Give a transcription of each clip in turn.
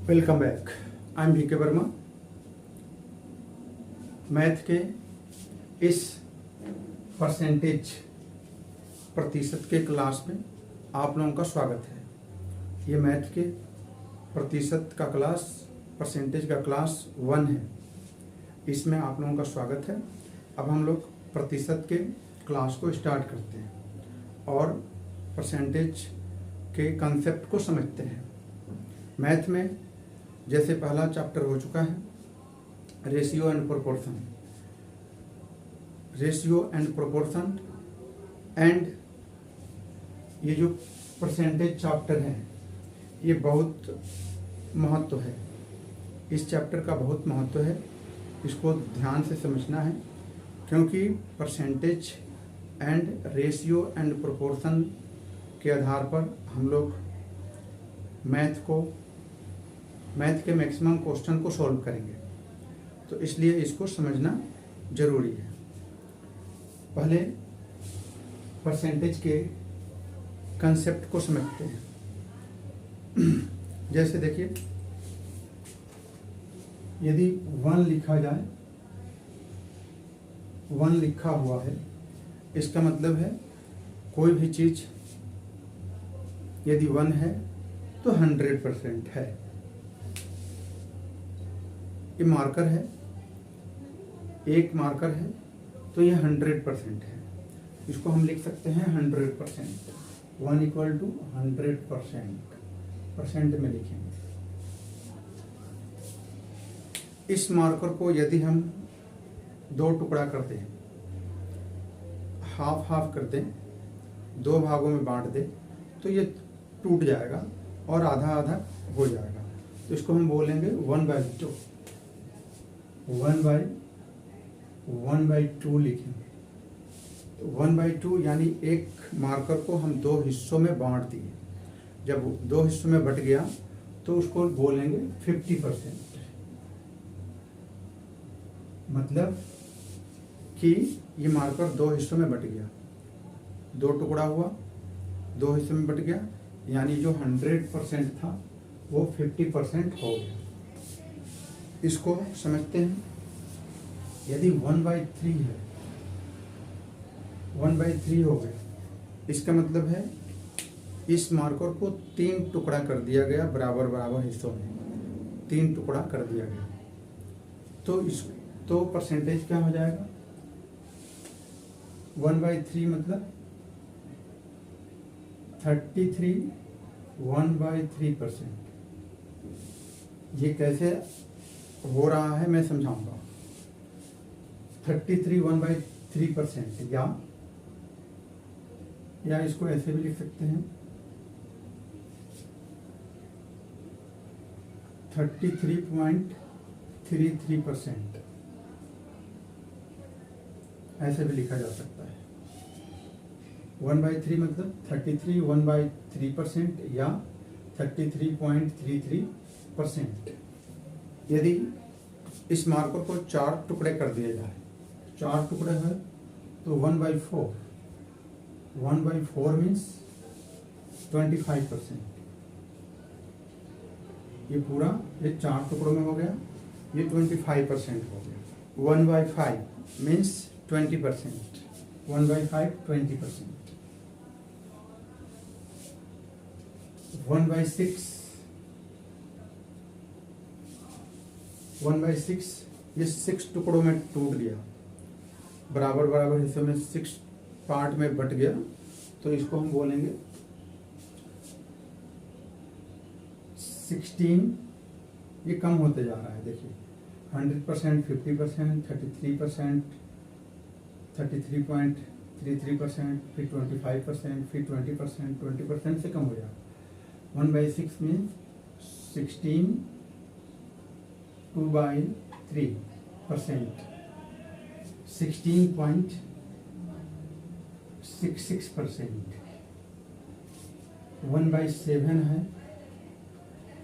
Welcome back. I am V K Verma. Math के इस percentage प्रतिशत के क्लास में आप लोगों का स्वागत है। ये मैथ के प्रतिशत का क्लास, परसेंटेज का क्लास 1 है। इसमें आप लोगों का स्वागत है। अब हम लोग प्रतिशत के क्लास को स्टार्ट करते हैं और परसेंटेज के कंसेप्ट को समझते हैं। मैथ में जैसे पहला चैप्टर हो चुका है ratio and proportion. Ratio and proportion and ये जो परसेंटेज चैप्टर है ये बहुत महत्व है। इस चैप्टर का बहुत महत्व है, इसको ध्यान से समझना है क्योंकि percentage and ratio and proportion के आधार पर हम लोग मैथ के मैक्सिमम क्वेश्चन को सॉल्व करेंगे, तो इसलिए इसको समझना जरूरी है। पहले परसेंटेज के कंसेप्ट को समझते हैं। जैसे देखिए, यदि 1 लिखा जाए, 1 लिखा हुआ है, इसका मतलब है कोई भी चीज यदि 1 है तो 100% है। ये मार्कर है, एक मार्कर है तो ये 100% है। इसको हम लिख सकते हैं 100%। 1 इक्वल टू 100%, परसेंट में लिखेंगे। इस मार्कर को यदि हम 2 टुकड़ा कर दें, हाफ हाफ कर दें, 2 भागों में बांट दें, तो ये टूट जाएगा और आधा आधा हो जाएगा। तो इसको हम बोलेंगे 1/2। 1/2 लिखेंगे। तो 1/2 यानी एक मार्कर को हम 2 हिस्सों में बांट दिए। जब 2 हिस्सों में बट गया तो उसको बोलेंगे 50%। मतलब कि ये मार्कर 2 हिस्सों में बट गया, 2 टुकड़ा हुआ, 2 हिस्सों में बट गया, यानी जो 100% था वो 50% हो गया। इसको समझते हैं। यदि 1/3 है, 1/3 हो गया, इसका मतलब है इस मार्कर को 3 टुकड़ा कर दिया गया, बराबर बराबर हिस्सों में 3 टुकड़ा कर दिया गया। तो परसेंटेज क्या हो जाएगा? 1/3 मतलब 33 1/3%। ये कैसे हो रहा है मैं समझाऊंगा। 33 1/3%, या इसको ऐसे भी लिख सकते हैं 33.33%, ऐसे भी लिखा जा सकता है। 1/3 मतलब 33 1/3% या 33.33%। यदि इस मार्कर को 4 टुकड़े कर दिए जाए, 4 टुकड़े है तो 1/4। 1/4 मीन्स 25%। ये पूरा ये 4 टुकड़ों में हो गया, ये 25% हो गया। 1/5 मीन्स 20%। 1/5 20%। 1/6 ये 6 टुकड़ों में टूट गया, बराबर बराबर हिस्से में 6 पार्ट में बट गया, तो इसको हम बोलेंगे 16। ये कम होते जा रहा है, देखिए 100%, 50%, 33%, 33.33%, फिर 25%, फिर 20%, 20% से कम हो जाएगा। 1/6 मीन्स 16 2/3%, 16.66%। 1/7 है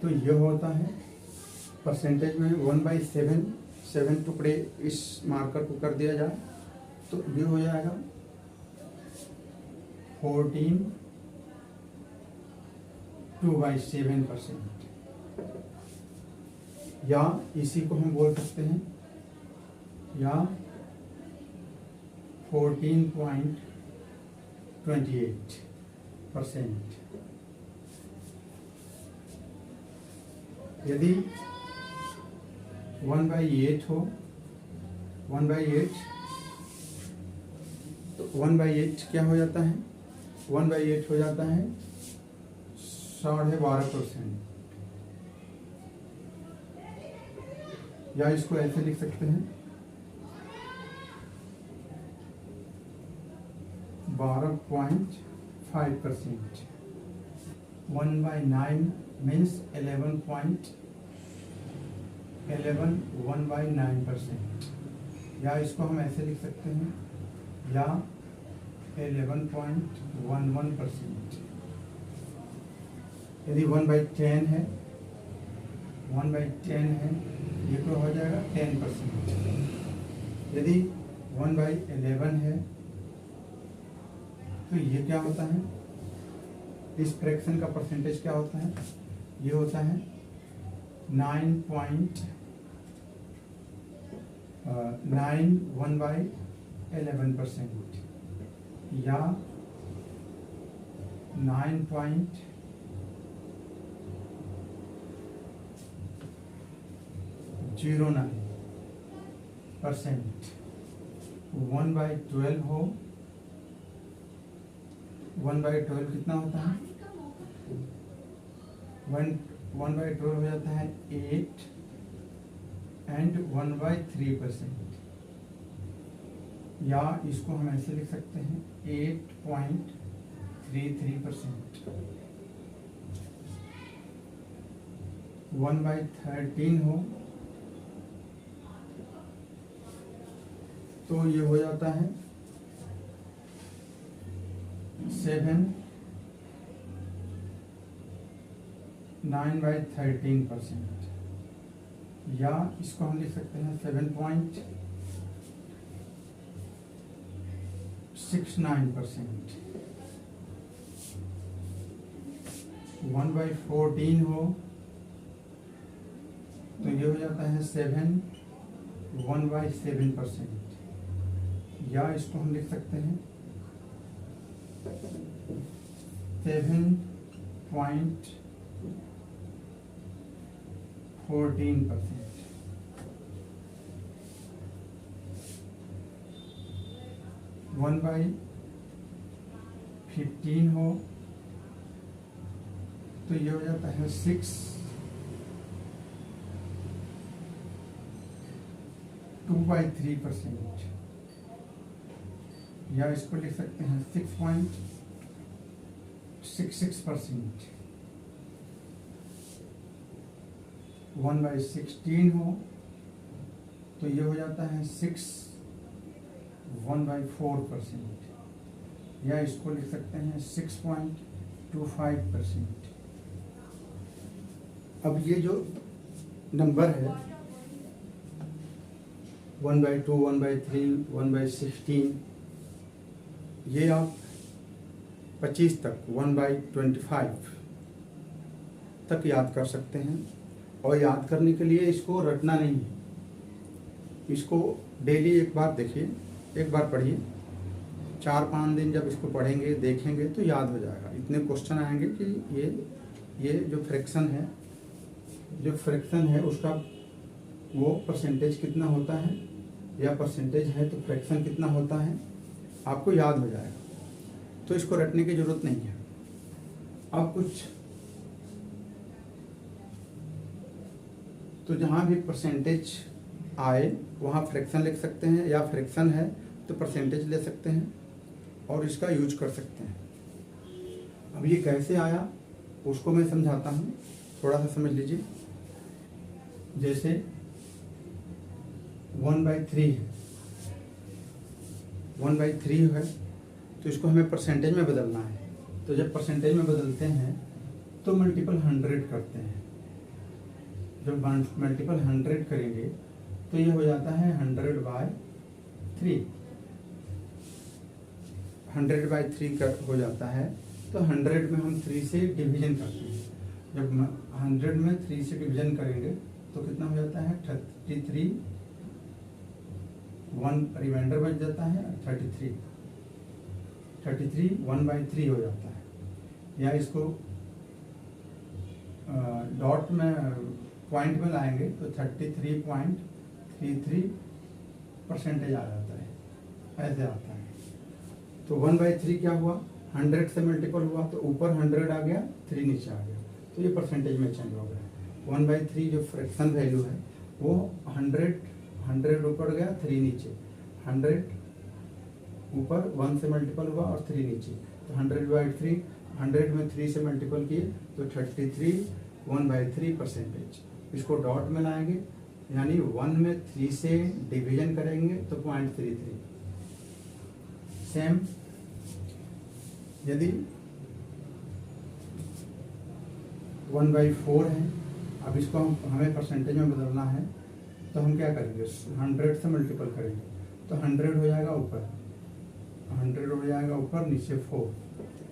तो यह होता है परसेंटेज में 1/7। 7 टुकड़े इस मार्कर को कर दिया जाए तो ये हो जाएगा 14 2/7%। या इसी को हम बोल सकते हैं या 14.28%। यदि 1/8 हो, 1/8 तो 1/8 क्या हो जाता है? 1/8 हो जाता है 12.5%। या इसको ऐसे लिख सकते हैं 12.5%। 1/9 मीन्स 1/9%। या इसको हम ऐसे लिख सकते हैं या 11.11%। यदि 1/10 है, 1/10 है, ये तो हो जाएगा 10%। यदि 1/11 है तो ये क्या होता है? इस फ्रैक्शन का परसेंटेज क्या होता है? ये होता है 1/11% या 9.09%। 1/12 हो, 1/12 कितना होता है? 1/12 हो जाता है 8 एंड 1/3%। या इसको हम ऐसे लिख सकते हैं 8.33%। 1/13 हो तो ये हो जाता है 9/13%। या इसको हम लिख सकते हैं 7.69%। 1/14 हो तो ये हो जाता है 1/7%। या इसको हम लिख सकते हैं 7.14%। 1/15 हो तो ये हो जाता है 2/3%। या इसको लिख सकते हैं 6.66%। 1/16 हो तो ये हो जाता है 1/4%। या इसको लिख सकते हैं 6.25%। अब ये जो नंबर है 1/2, 1/3, 1/16, ये आप 25 तक 1/25 तक याद कर सकते हैं। और याद करने के लिए इसको रटना नहीं है, इसको डेली एक बार देखिए, एक बार पढ़िए, 4-5 दिन जब इसको पढ़ेंगे देखेंगे तो याद हो जाएगा। इतने क्वेश्चन आएंगे कि ये जो फ्रैक्शन है उसका वो परसेंटेज कितना होता है, या परसेंटेज है तो फ्रैक्शन कितना होता है, आपको याद हो जाएगा। तो इसको रटने की जरूरत नहीं है। अब कुछ तो जहाँ भी परसेंटेज आए वहाँ फ्रैक्शन लिख सकते हैं, या फ्रैक्शन है तो परसेंटेज ले सकते हैं और इसका यूज कर सकते हैं। अब ये कैसे आया उसको मैं समझाता हूँ, थोड़ा सा समझ लीजिए। जैसे 1/3 है, 1/3 है तो इसको हमें परसेंटेज में बदलना है। तो जब परसेंटेज में बदलते हैं तो मल्टीपल 100 करते हैं। जब मल्टीपल 100 करेंगे तो ये हो जाता है 100/3। 100/3 हो जाता है तो 100 में हम 3 से डिवीजन करते हैं। जब 100 में 3 से डिवीजन करेंगे तो कितना हो जाता है 33, 1 रिमाइंडर बच जाता है 33, 1/3 हो जाता है। या इसको डॉट में पॉइंट में लाएंगे तो 33.33% आ जाता है, ऐसे आता है। तो 1/3 क्या हुआ, 100 से मल्टीपल हुआ तो ऊपर 100 आ गया, 3 नीचे आ गया, तो ये परसेंटेज में चेंज हो गया। 1/3 जो फ्रैक्शन वैल्यू है वो 100 ऊपर गया, 3 नीचे, 100 ऊपर 1 से मल्टीपल हुआ और 3 नीचे, तो 100/3, 100 में 3 से मल्टीपल किए तो 33, 1/3%। इसको डॉट में लाएंगे यानी 1 में 3 से डिवीजन करेंगे तो 0.33। सेम यदि 1/4 है, अब इसको हमें परसेंटेज में बदलना है तो हम क्या करेंगे, 100 से मल्टीपल करेंगे तो 100 हो जाएगा ऊपर, 100 हो जाएगा ऊपर, नीचे 4,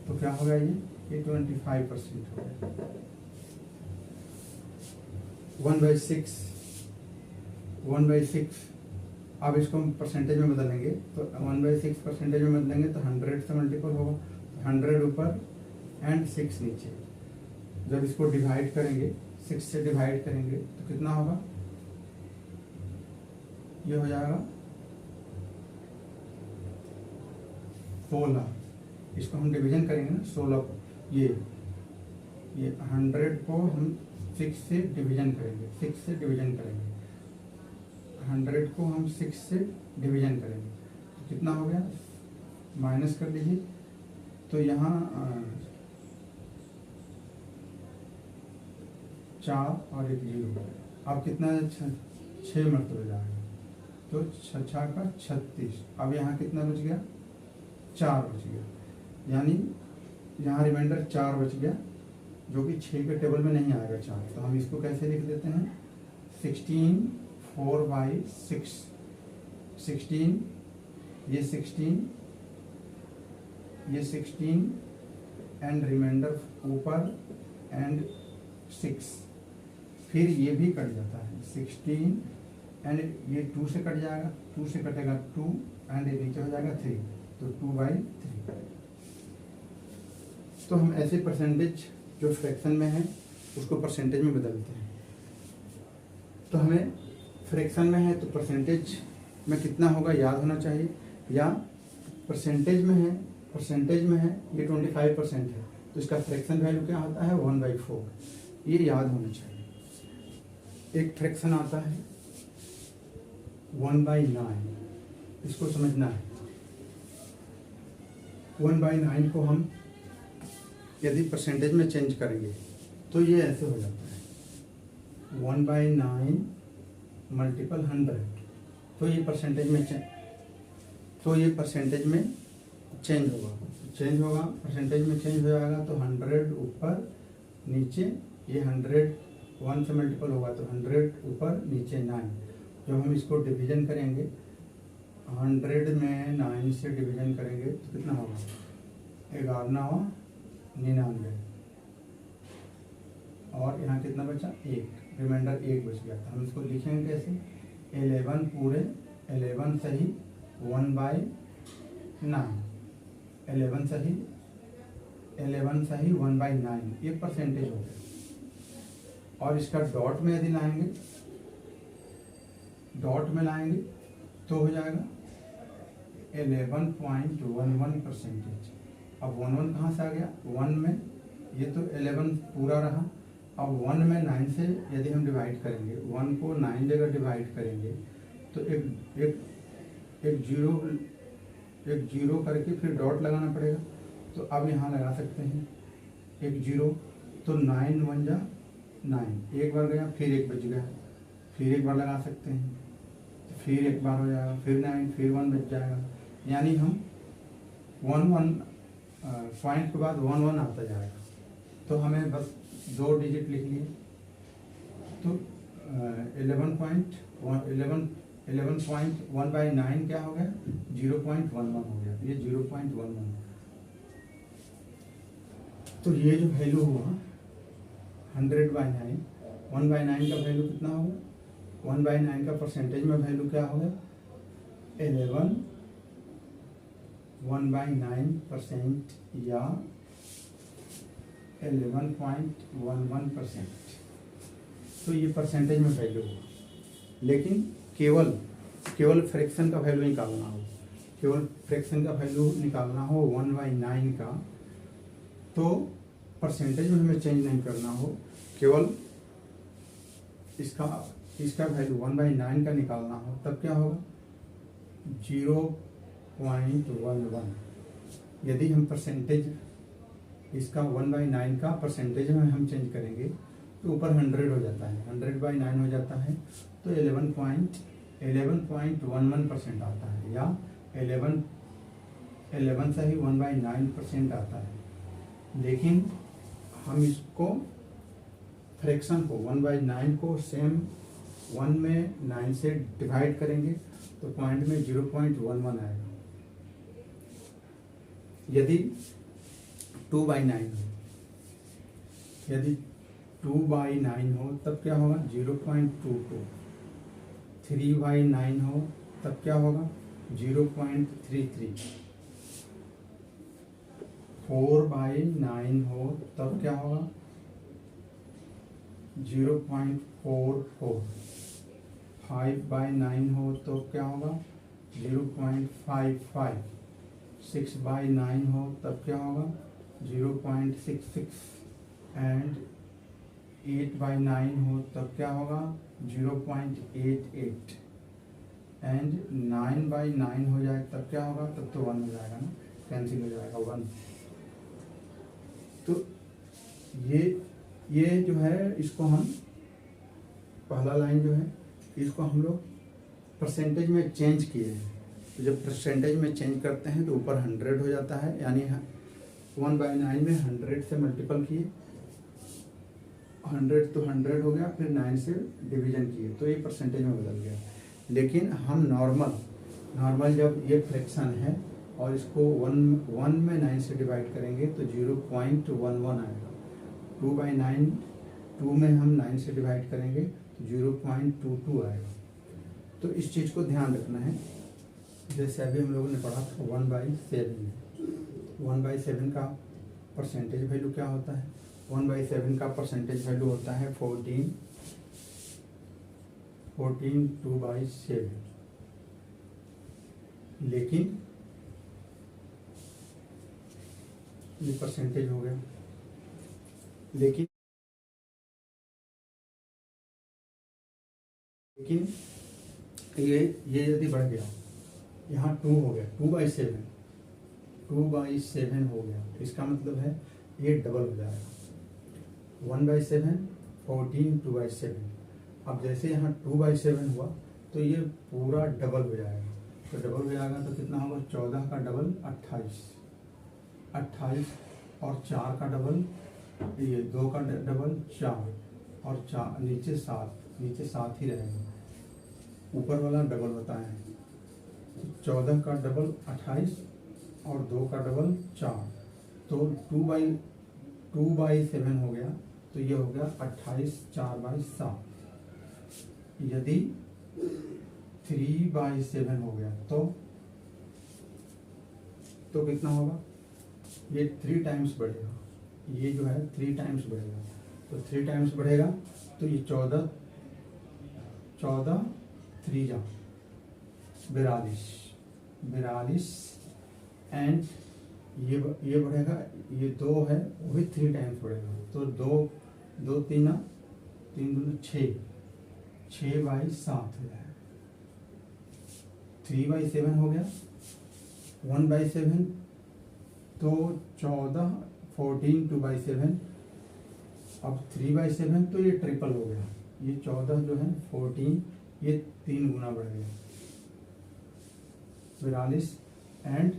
तो क्या होगा ये 25% हो गया। 1/6 अब इसको हम परसेंटेज में बदलेंगे तो 1/6 परसेंटेज में बदलेंगे तो 100 से मल्टीपल होगा, 100 ऊपर एंड 6 नीचे। जब इसको डिवाइड करेंगे, 6 से डिवाइड करेंगे तो कितना होगा, ये हो जाएगा 16। इसको हम डिवीजन करेंगे ना 16 को, ये 100 को हम 6 से डिवीजन करेंगे, 6 से डिवीजन करेंगे, 100 को हम 6 से डिवीजन करेंगे तो कितना हो गया, माइनस कर लीजिए, तो यहाँ 4 और 1 0, अब कितना 6 मरतबे जाएगा, तो 6 का 36। अब यहाँ कितना बच गया, 4 बच गया, यानी यहाँ रिमाइंडर 4 बच गया जो कि 6 के टेबल में नहीं आएगा 4, तो हम इसको कैसे लिख देते हैं, 16 4/6, 16, ये 16 एंड रिमाइंडर ऊपर एंड 6, फिर ये भी कट जाता है 16 एंड ये 2 से कट जाएगा, 2 से कटेगा 2 एंड ये नीचे हो जाएगा 3, तो 2/3। तो हम ऐसे परसेंटेज जो फ्रैक्शन में है उसको परसेंटेज में बदलते हैं। तो हमें फ्रैक्शन में है तो परसेंटेज में कितना होगा याद होना चाहिए, या परसेंटेज में है ये 25% है तो इसका फ्रैक्शन वैल्यू क्या होता है 1/4, ये याद होना चाहिए। एक फ्रैक्शन आता है 1/9, इसको समझना है। 1/9 को हम यदि परसेंटेज में चेंज करेंगे तो ये ऐसे हो जाता है 1/9 मल्टीपल 100, तो ये परसेंटेज में चेंज होगा, परसेंटेज में चेंज हो जाएगा तो 100 ऊपर नीचे, ये 100 1 से मल्टीपल होगा तो 100 ऊपर नीचे 9। जब हम इसको डिवीजन करेंगे 100 में 9 से डिवीजन करेंगे तो कितना होगा, 1199, और यहाँ कितना बचा 1, रिमाइंडर 1 बच गया। हम इसको लिखेंगे कैसे, 11 पूरे 11 सही 1/9, 11 सही 1/9, ये परसेंटेज हो गया। और इसका डॉट में यदि लाएंगे तो हो जाएगा 11.11%। अब 11 कहाँ से आ गया, 1 में ये तो 11 पूरा रहा, अब 1 में 9 से यदि हम डिवाइड करेंगे, 1 को 9 जगह डिवाइड करेंगे तो एक जीरो करके फिर डॉट लगाना पड़ेगा। तो अब यहाँ लगा सकते हैं एक जीरो, तो 9 1 जा 9, एक बार गया फिर 1 बच गया, फिर एक बार लगा सकते हैं, फिर एक बार हो जाएगा, फिर 9, फिर 1 बच जाएगा, यानी हम 1 पॉइंट के बाद 1 आता जाएगा। तो हमें बस 2 डिजिट लिख लिए तो 11.1/9 क्या हो गया, 0.11 हो गया, ये 0.11। तो ये जो वैल्यू हुआ 100/9 1/9 का वैल्यू कितना होगा? 1/9 का परसेंटेज में वैल्यू क्या होगा? 11 1/9% या 11.11%। तो ये परसेंटेज में वैल्यू होगा, लेकिन केवल फ्रैक्शन का वैल्यू निकालना हो, केवल फ्रैक्शन का वैल्यू निकालना हो 1/9 का, तो परसेंटेज में हमें चेंज नहीं करना हो, केवल इसका वैल्यू 1/9 का निकालना हो, तब क्या होगा? 0.11। यदि हम परसेंटेज इसका 1/9 का परसेंटेज में हम चेंज करेंगे तो ऊपर 100 हो जाता है, 100/9 हो जाता है, तो 11.11% आता है, या 11 से ही 1/9% आता है। लेकिन हम इसको फ्रैक्शन को 1/9 को सेम 1 में 9 से डिवाइड करेंगे तो पॉइंट में 0.11 आएगा। यदि 2/9 हो, यदि 2/9 हो तब क्या होगा? 0.22। 3/9 हो तब क्या होगा? 0.33। 4/9 हो तब क्या होगा? 0.44। 5/9 हो तो क्या होगा? 0.55। 6/9 हो तब क्या होगा? 0.66। एंड 8/9 हो तब क्या होगा? 0.88। एंड 9/9 हो जाए तब क्या होगा? तब तो 1 हो जाएगा ना, कैंसिल हो जाएगा 1। तो ये जो है, इसको हम पहला लाइन जो है इसको हम लोग परसेंटेज में चेंज किए हैं। तो जब परसेंटेज में चेंज करते हैं तो ऊपर 100 हो जाता है, यानी 1/9 में 100 से मल्टीपल किए, 100 तो 100 हो गया, फिर 9 से डिवीजन किए तो ये परसेंटेज में बदल गया। लेकिन हम नॉर्मल जब ये फ्रैक्शन है और इसको 1 में 9 से डिवाइड करेंगे तो 0.11 आएगा। 2/9 2 में हम 9 से डिवाइड करेंगे तो 0.22 आएगा। तो इस चीज़ को ध्यान रखना है। जैसे अभी हम लोगों ने पढ़ा था 1/7 में, 1/7 का परसेंटेज वैल्यू क्या होता है? 1/7 का परसेंटेज वैल्यू होता है 14 2/7। लेकिन ये परसेंटेज हो गया, लेकिन ये यदि बढ़ गया, यहाँ 2 हो गया, 2/7 हो गया, इसका मतलब है ये डबल हो जाएगा। 1/7 14 2/7। अब जैसे यहाँ 2/7 हुआ तो ये पूरा डबल हो जाएगा। तो डबल हो जाएगा तो कितना होगा? 14 का डबल 28 और 4 का डबल, ये 2 का डबल 4 और 4 नीचे 7 ही रहेगा, ऊपर वाला डबल होता है। 14 का डबल 28 और 2 का डबल 4, तो 2/7 हो गया, तो ये हो गया 28 4/7। यदि 3/7 हो गया तो कितना होगा? ये 3 टाइम्स बढ़ेगा, ये जो है 3 टाइम्स बढ़ेगा। तो 3 टाइम्स बढ़ेगा तो ये 14 3 जा 42 एंड ये बढ़ेगा, ये 2 है वो भी 3 टाइम्स बढ़ेगा, तो 2 3 दूनी 6/7 हो जाएगा। 3/7 हो गया, 1/7 तो 14 14 2/7। अब 3/7 तो ये ट्रिपल हो गया, ये 14 जो है 14, ये 3 गुना बढ़ गया 42 एंड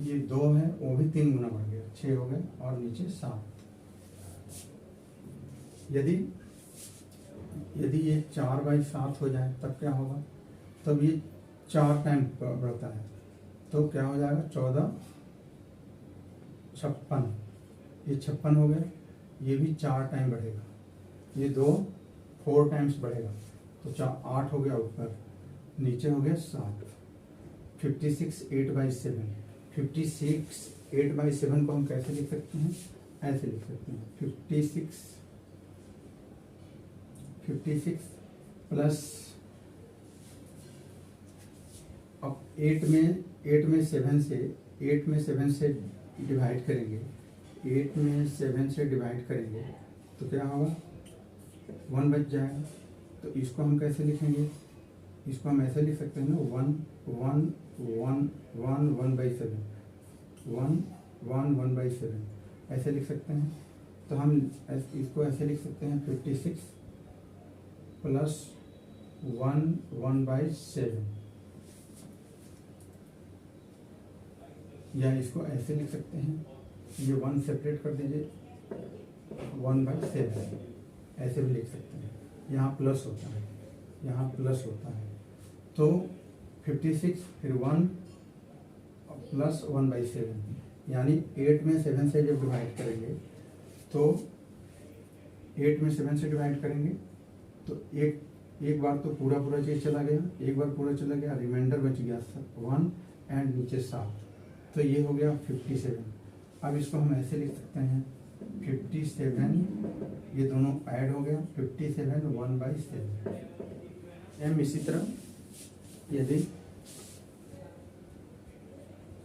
ये 2 है वो भी 3 गुना बढ़ गया 6 हो गया और नीचे 7। यदि ये 4/7 हो जाए तब क्या होगा? तब ये 4 टाइम बढ़ता है, तो क्या हो जाएगा? 14 56, ये 56 हो गया, ये भी 4 टाइम बढ़ेगा, ये 2 4 टाइम्स बढ़ेगा, तो 8 हो गया ऊपर, नीचे हो गया 7। 56 8/7। 56 8/7 को हम कैसे लिख सकते हैं? ऐसे लिख सकते हैं 56 प्लस, अब 8 में 7 से डिवाइड करेंगे, 8 में 7 से डिवाइड करेंगे तो क्या होगा? 1 बच जाएगा। तो इसको हम कैसे लिखेंगे? इसको हम ऐसे लिख सकते हैं ना, 1 1 1 1 1/7, 1 1 1/7 ऐसे लिख सकते हैं। तो हम इसको ऐसे लिख सकते हैं 56 प्लस 1 1/7, या इसको ऐसे लिख सकते हैं, ये 1 सेपरेट कर दीजिए, 1/7 ऐसे भी लिख सकते हैं। यहाँ प्लस होता है, यहाँ प्लस होता है, तो 56 फिर 1 प्लस 1/7, यानी 8 में 7 से जब डिवाइड करेंगे तो 8 में 7 से डिवाइड करेंगे तो एक बार तो पूरा चीज चला गया, एक बार पूरा चला गया, रिमाइंडर बच गया 1 एंड नीचे 7, तो ये हो गया 57। अब इसको हम ऐसे लिख सकते हैं 57, ये दोनों ऐड हो गया 57 1/7। एम इसी तरह यदि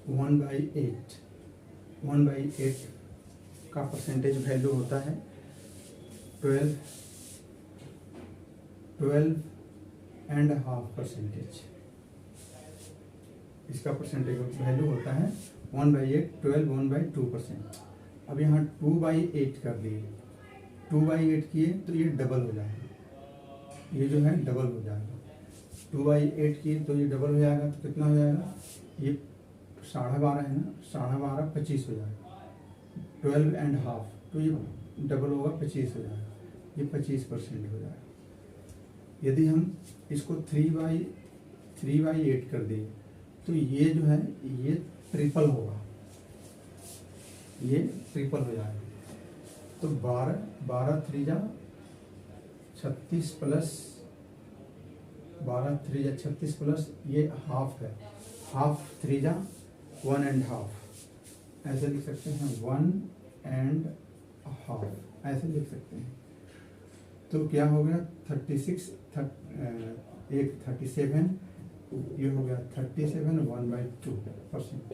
1/8 का परसेंटेज वैल्यू होता है 12.5%, इसका परसेंटेज वैल्यू होता है 1/8 12 1/2%। अब यहाँ 2/8 कर दिए, 2/8 किए तो ये डबल हो जाएगा, ये जो है डबल हो जाएगा, 2/8 किए तो ये डबल हो जाएगा, तो कितना हो जाएगा? ये 12.5 है ना, 12.5 25 हो जाएगा, 12.5 तो ये डबल होगा 25 हो जाएगा, ये 25% हो जाएगा। यदि हम इसको 3/8 कर दें तो ये जो है ये ट्रिपल होगा, ये ट्रिपल हो जाएगा। तो 12 3 जा 36 प्लस 12 3 जा 36 प्लस ये हाफ है, हाफ 3 जा 1.5 ऐसे लिख सकते हैं, 1.5 ऐसे लिख सकते हैं। तो क्या हो गया 36 एक 37, ये हो गया 37 1/2%।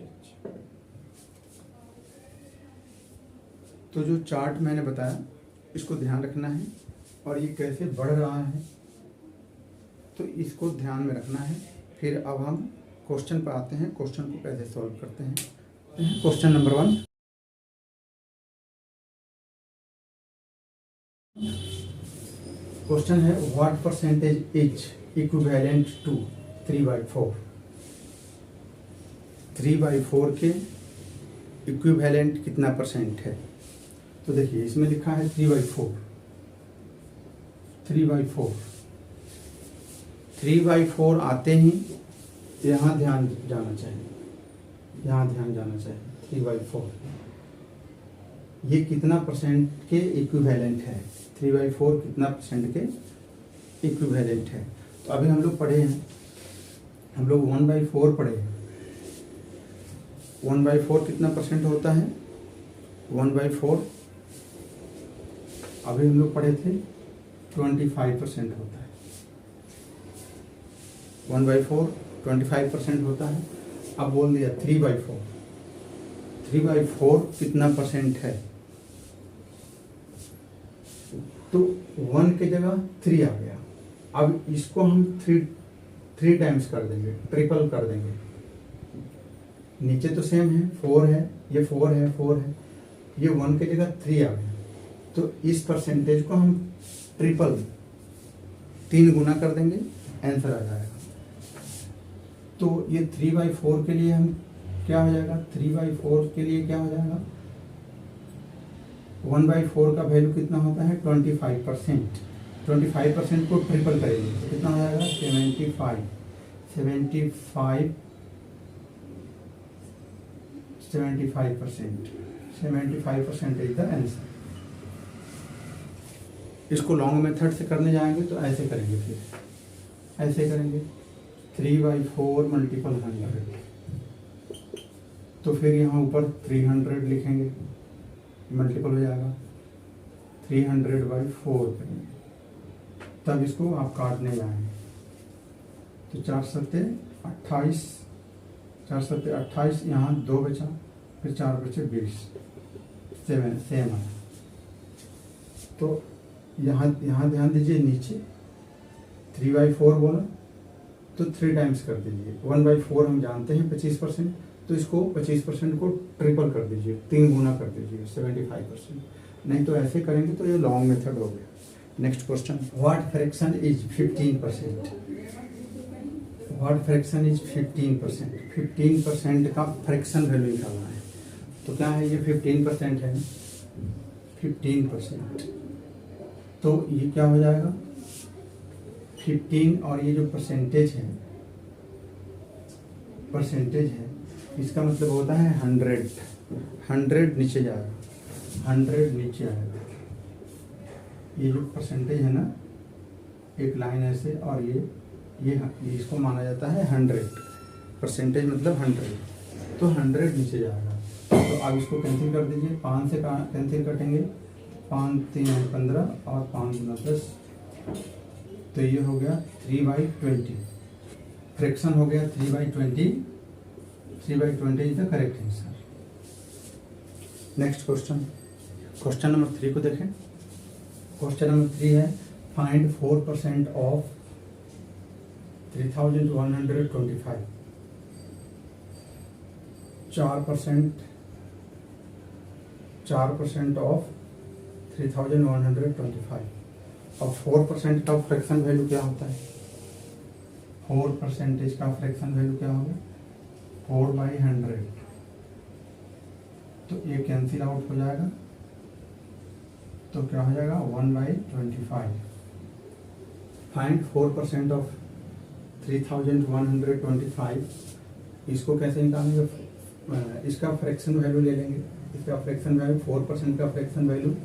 तो जो चार्ट मैंने बताया इसको ध्यान रखना है, और ये कैसे बढ़ रहा है तो इसको ध्यान में रखना है। फिर अब हम क्वेश्चन पर आते हैं, क्वेश्चन को कैसे सॉल्व करते हैं। क्वेश्चन नंबर 1, क्वेश्चन है what percentage is equivalent to 3/4। 3/4 के इक्विवेलेंट कितना परसेंट है? तो देखिए इसमें लिखा है 3/4, 3/4 आते ही यहाँ ध्यान जाना चाहिए, यहाँ ध्यान जाना चाहिए। 3/4 ये कितना परसेंट के इक्विवेलेंट है? 3/4 कितना परसेंट के इक्विवेलेंट है? तो अभी हम लोग पढ़े हैं, हम लोग 1/4 पढ़े हैं। 1/4 कितना परसेंट होता है? 1/4 अभी हम लोग पढ़े थे 25% होता है। 1/4 25% होता है। अब बोल दिया 3/4, 3/4 कितना परसेंट है? तो 1 की जगह 3 आ गया। अब इसको हम 3 टाइम्स कर देंगे, ट्रिपल कर देंगे। नीचे तो सेम है, 4 है, ये 4 है, 4 है, ये 1 की जगह 3 आ गया। तो इस परसेंटेज को हम ट्रिपल 3 गुना कर देंगे, आंसर आ जाएगा। तो ये 3/4 के लिए हम क्या हो जाएगा? 3/4 के लिए क्या हो जाएगा? 1/4 का वैल्यू कितना होता है? 25%। 25% को ट्रिपल करेंगे तो कितना हो जाएगा? 75 75% इज द आंसर। इसको लॉन्ग मेथड से करने जाएंगे तो ऐसे करेंगे, फिर ऐसे करेंगे 3/4 मल्टीपल 100, तो फिर यहाँ ऊपर 300 लिखेंगे, मल्टीपल हो जाएगा 300/4 करेंगे, तब इसको आप काटने जाएंगे तो 4 सत्ते 28, 4 सत्ते 28, यहाँ 2 बचा, फिर 4 बचे 20, सेम है। तो यहाँ ध्यान दीजिए, नीचे 3/4 बोला तो 3 टाइम्स कर दीजिए, 1/4 हम जानते हैं 25%, तो इसको 25% को ट्रिपल कर दीजिए, 3 गुना कर दीजिए 75%, नहीं तो ऐसे करेंगे तो ये लॉन्ग मेथड हो गया। Next question, what fraction is 15%? What fraction is 15%? 15% का फ्रैक्शन वैल्यू निकालना है, तो क्या है ये 15% है, 15%, तो ये क्या हो जाएगा 15, और ये जो परसेंटेज है इसका मतलब होता है 100 नीचे जाएगा, 100 नीचे आएगा, ये जो परसेंटेज है ना, एक लाइन ऐसे, और ये इसको माना जाता है 100%, मतलब 100, तो 100 नीचे जाएगा। तो अब इसको कैंसिल कर दीजिए, 5 से कैंसिल कटेंगे, 5 3 15 और 5 गुना 10, तो ये हो गया 3/20, फ्रैक्शन हो गया 3/20, 3/20 is the correct answer. Next question number 3 को देखें। क्वेश्चन नंबर 3 है, फाइंड 4% ऑफ 3125, 4% ऑफ 3125। अब 4% का फ्रैक्शन वैल्यू क्या होता है? 4% का फ्रैक्शन वैल्यू क्या होगा? 4/100, तो ये कैंसिल आउट हो जाएगा, तो क्या हो जाएगा 1/25। फाइंड 4% ऑफ 3125, इसको कैसे निकालेंगे? इसका फ्रैक्शन वैल्यू ले लेंगे, इसका फ्रैक्शन वैल्यू 4% का fraction value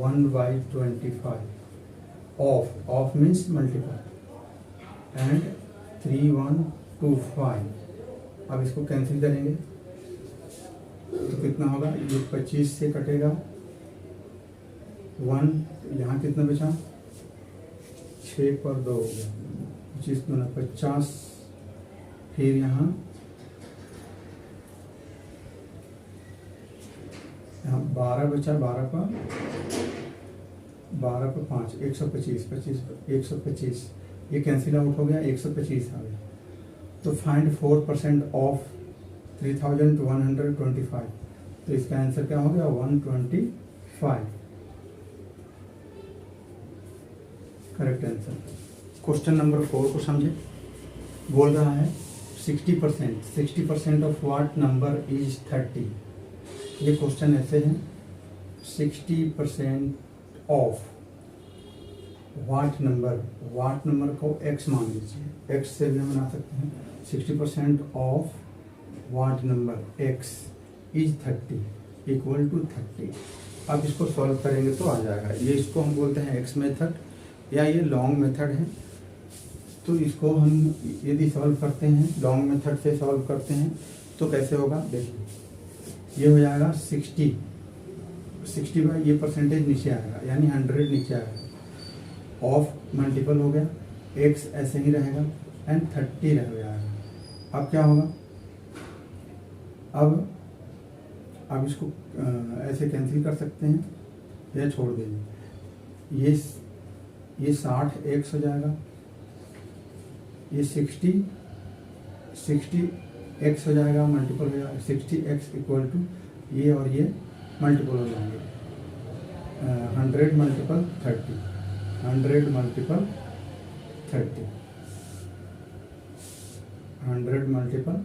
1/25, of means multiple, and 3125। अब इसको कैंसिल करेंगे तो कितना होगा? ये 25 से कटेगा 1, यहाँ कितना बचा? 6 पर 2 हो गया, 25 गुना 50, फिर यहाँ 12 बचा, 12 पर 5, 125, ये कैंसिल आउट हो गया, 125 आ गया। तो फाइंड 4% ऑफ 3125, तो इसका आंसर क्या हो गया? 125, करेक्ट आंसर। क्वेश्चन नंबर 4 को समझे। बोल रहा है 60% ऑफ व्हाट नंबर इज 30। ये क्वेश्चन ऐसे है, 60% ऑफ व्हाट नंबर को x मान लीजिए, x से भी हम बना सकते हैं। 60% of what number x is 30 equal to 30। अब इसको सॉल्व करेंगे तो आ जाएगा, ये इसको हम बोलते हैं x मेथड, या ये लॉन्ग मेथड है। तो इसको हम यदि सॉल्व करते हैं, लॉन्ग मेथड से सॉल्व करते हैं तो कैसे होगा? देखिए, ये हो जाएगा 60 बाई ये परसेंटेज नीचे आएगा, यानी 100 नीचे आएगा, ऑफ मल्टीपल हो गया, x ऐसे ही रहेगा, एंड 30 रह जाएगा। अब क्या होगा? अब इसको ऐसे कैंसिल कर सकते हैं या छोड़ देंगे। ये 60 x हो जाएगा, ये 60 x हो जाएगा, मल्टीपल हो जाएगा, 60x इक्वल टू ये और ये मल्टीपल हो जाएंगे, 100 मल्टीपल 30, 100 मल्टीपल 30, 100 मल्टीपल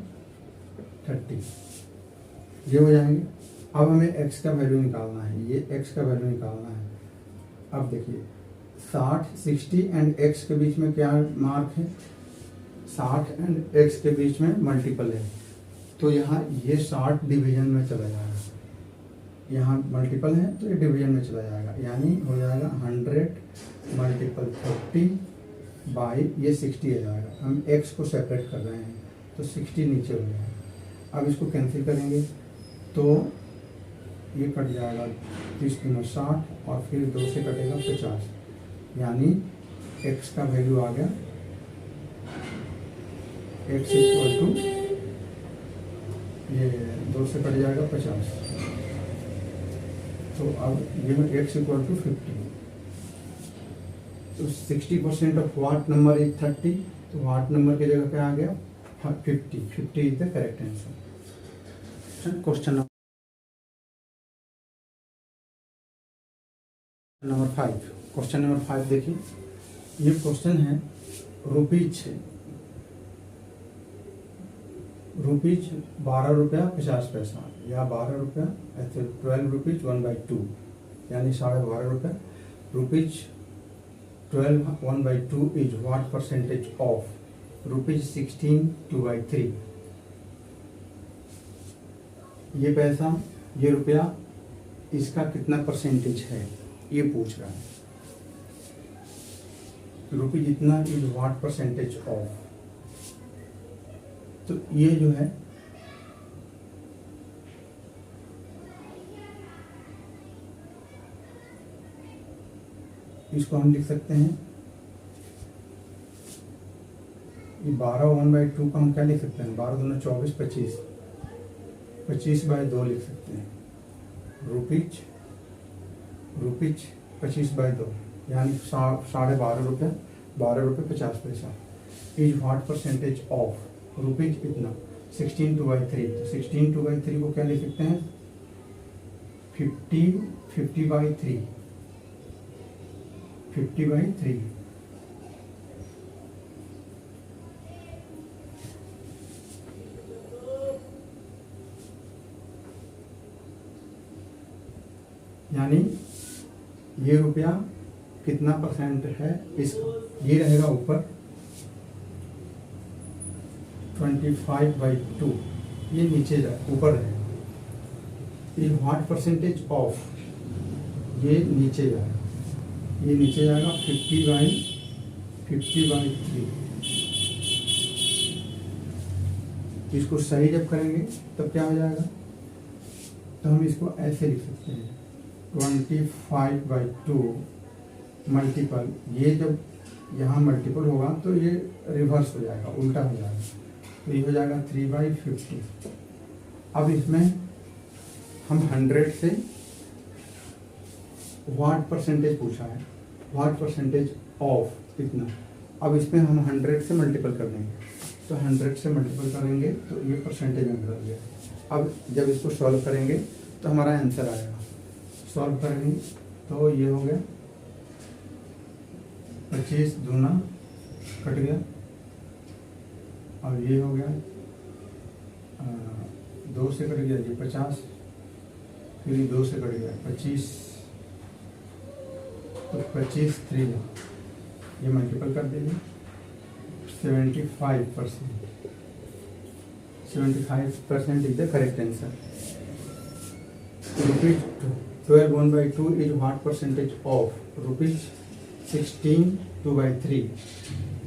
30, ये हो जाएंगे। अब हमें x का वैल्यू निकालना है, ये x का वैल्यू निकालना है। अब देखिए 60 एंड x के बीच में क्या मार्क है? 60 एंड x के बीच में मल्टीपल है, तो यहाँ ये 60 डिवीजन में चला जाएगा, यहाँ मल्टीपल है तो ये डिवीजन में चला जाएगा, यानी हो जाएगा 100 मल्टीपल 50 बाई ये 60 आ जाएगा। हम x को सेपरेट कर रहे हैं तो 60 नीचे हो जाएगा। अब इसको कैंसिल करेंगे तो ये कट जाएगा 30 गुना 60 और फिर 2 से कटेगा 50, यानी x का वैल्यू आ गया x इक्वल टू ये 2 से कट जाएगा 50। तो अब ये x इक्वल टू 50। तो 60% ऑफ वाट नंबर इज 30, तो वाट नंबर की जगह क्या आ गया 50। 50 is the correct answer. Question number 5। Question number 5 देखिए, ये क्वेश्चन है रुपीज 12 रुपया 50 पैसा या 12 रुपया ऐसे 12 रुपीज 1/2 यानी 12.5 रुपया। Rupees 12 1/2 is what percentage of rupees 16 2/3। ये पैसा, ये रुपया, इसका कितना परसेंटेज है ये पूछ रहा है। रुपीज इतना इज व्हाट परसेंटेज ऑफ, तो ये जो है इसको हम लिख सकते हैं, ये 12 1/2 का हम क्या लिख सकते हैं, 12 दूना 24 25 25/2 लिख सकते हैं। रुपीज 25/2 यानी 12.5 रुपया 12 रुपये 50 पैसा is what percentage of rupees इतना 16 2/3। तो 16 2/3 को क्या लिख सकते हैं 50/3 50/3। यानी ये रुपया कितना परसेंट है इसका, ये रहेगा ऊपर 25/2, ये नीचे जाए ऊपर है। ये व्हाट परसेंटेज ऑफ, ये नीचे जाएगा, ये नीचे जाएगा 50/3। इसको सही जब करेंगे तब क्या हो जाएगा, तो हम इसको ऐसे लिख सकते हैं 25/2 मल्टीपल, ये जब यहाँ मल्टीपल होगा तो ये रिवर्स हो जाएगा, उल्टा हो जाएगा, तो ये हो जाएगा 3/50। अब इसमें हम 100 से व्हाट परसेंटेज पूछा है, व्हाट परसेंटेज ऑफ कितना। अब इसमें हम 100 से मल्टीपल कर देंगे, तो 100 से मल्टीपल करेंगे तो ये परसेंटेज में बदल गया। अब जब इसको सॉल्व करेंगे तो हमारा आंसर आएगा, सॉल्व करेंगे तो ये हो गया 25 दूना कट गया, और ये हो गया 2 से कट गया ये 50, फिर 2 से कट गया 25, तो 25 3 ये मल्टीपल कर दीजिए 75% is the correct answer. Rupees 12 1/2 is what percentage of rupees 16 2/3,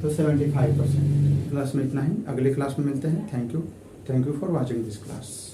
तो 75%। क्लास में इतना ही, अगले क्लास में मिलते हैं। Thank you for watching this class.